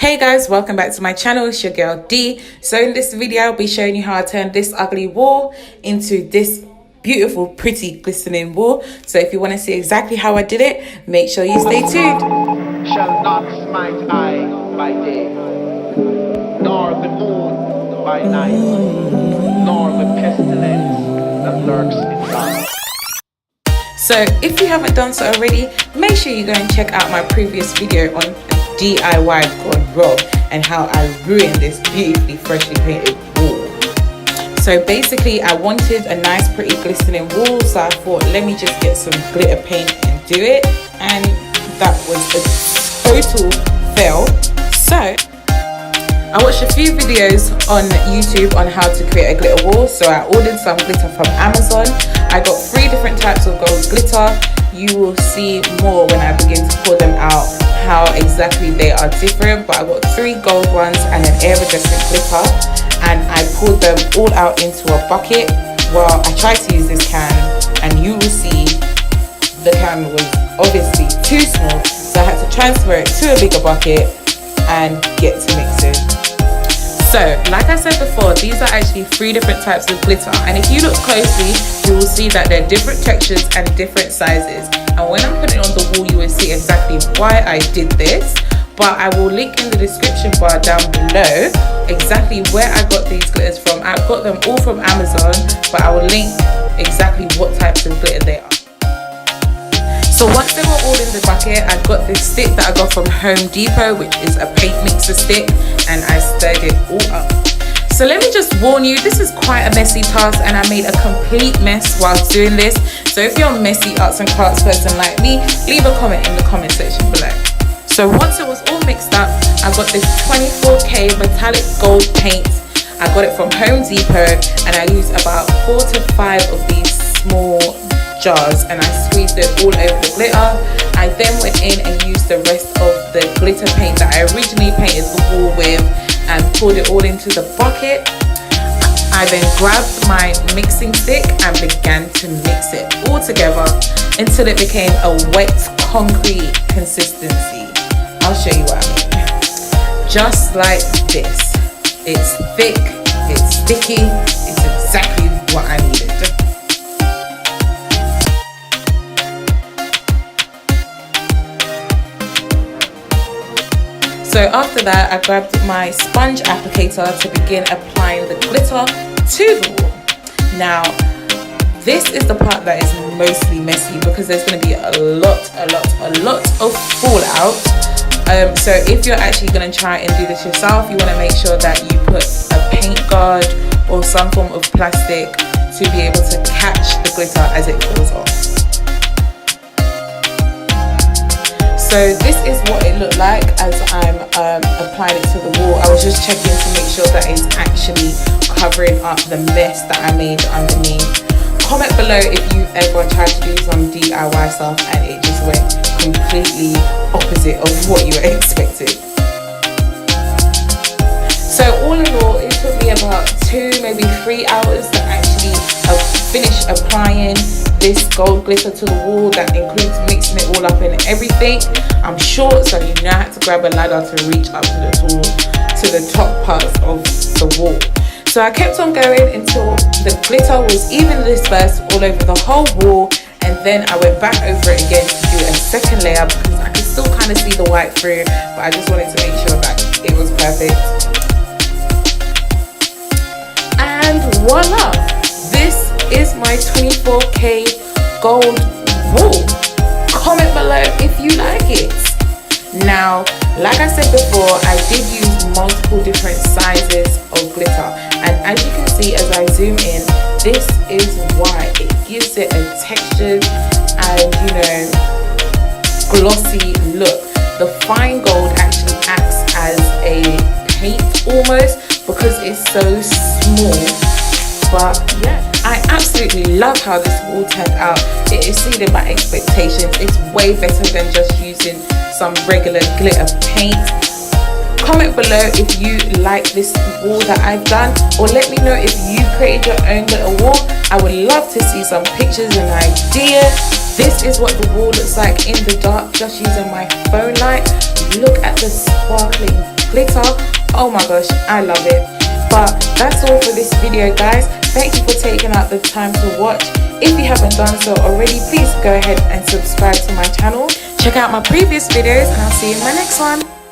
Hey guys, welcome back to my channel. It's your girl D. So in this video I'll be showing you how I turned this ugly wall into this beautiful, pretty, glistening wall. So if you want to see exactly how I did it, make sure you stay tuned. Shall not smite eye by day, nor the moon by night, nor the pestilence that lurks in dark. So if you haven't done so already, make sure you go and check out my previous video on DIY gone wrong and how I ruined this beautifully freshly painted wall. So basically I wanted a nice pretty glistening wall, so I thought let me just get some glitter paint and do it, and that was a total fail. So I watched a few videos on YouTube on how to create a glitter wall. So I ordered some glitter from Amazon. I got 3 different types of gold glitter. You will see more when I begin to pour them out how exactly they are different, but I got 3 gold ones and an air resistant glitter, and I poured them all out into a bucket. Well, I tried to use this can and you will see the can was obviously too small, so I had to transfer it to a bigger bucket and get to mixing. So like I said before, these are actually 3 different types of glitter, and if you look closely you will see that they're different textures and different sizes, and when I'm putting it on the wall you will see exactly why I did this. But I will link in the description bar down below exactly where I got these glitters from. I got them all from Amazon, but I will link exactly what types of glitter they are. So once they were all in the bucket, I got this stick that I got from Home Depot, which is a paint mixer stick, and I stirred it all up. So let me just warn you, this is quite a messy task and I made a complete mess whilst doing this. So if you're a messy arts and crafts person like me, leave a comment in the comment section below. So once it was all mixed up, I got this 24K metallic gold paint. I got it from Home Depot and I used about 4 to 5 of these small jars, and I squeezed it all over the glitter. I then went in and used the rest of the glitter paint that I originally painted the wall with and poured it all into the bucket. I then grabbed my mixing stick and began to mix it all together until it became a wet concrete consistency. I'll show you what I mean. Just like this. It's thick, it's sticky, it's exactly what I needed. So after that, I grabbed my sponge applicator to begin applying the glitter to the wall. Now, this is the part that is mostly messy because there's going to be a lot of fallout. So if you're actually going to try and do this yourself, you want to make sure that you put a paint guard or some form of plastic to be able to catch the glitter as it falls off. So this is what it looked like as I'm applying it to the wall. I was just checking to make sure that it's actually covering up the mess that I made underneath. Comment below if you've ever tried to do some DIY stuff and it just went completely opposite of what you were expecting. So all in all, it took me about 2, maybe 3 hours to actually finish applying this gold glitter to the wall. That includes mixing it all up and everything. I'm short, so you now have to grab a ladder to reach up to the top parts of the wall. So I kept on going until the glitter was evenly dispersed all over the whole wall, and then I went back over it again to do a second layer because I could still kind of see the white through, but I just wanted to make sure that it was perfect. And voila! This is my 24K gold wall. Comment below if you like it. Now, like I said before, I did use multiple different sizes of glitter, and as you can see as I zoom in, this is why it gives it a textured and glossy look. The fine gold actually acts as a paint almost because it's so small. But yeah, I absolutely love how this wall turned out. It exceeded my expectations. It's way better than just using some regular glitter paint. Comment below if you like this wall that I've done, or let me know if you created your own glitter wall. I would love to see some pictures and ideas. This is what the wall looks like in the dark just using my phone light. Look at the sparkling glitter. Oh my gosh, I love it. But that's all for this video, guys. Thank you for taking out the time to watch. If you haven't done so already, please go ahead and subscribe to my channel. Check out my previous videos and I'll see you in my next one.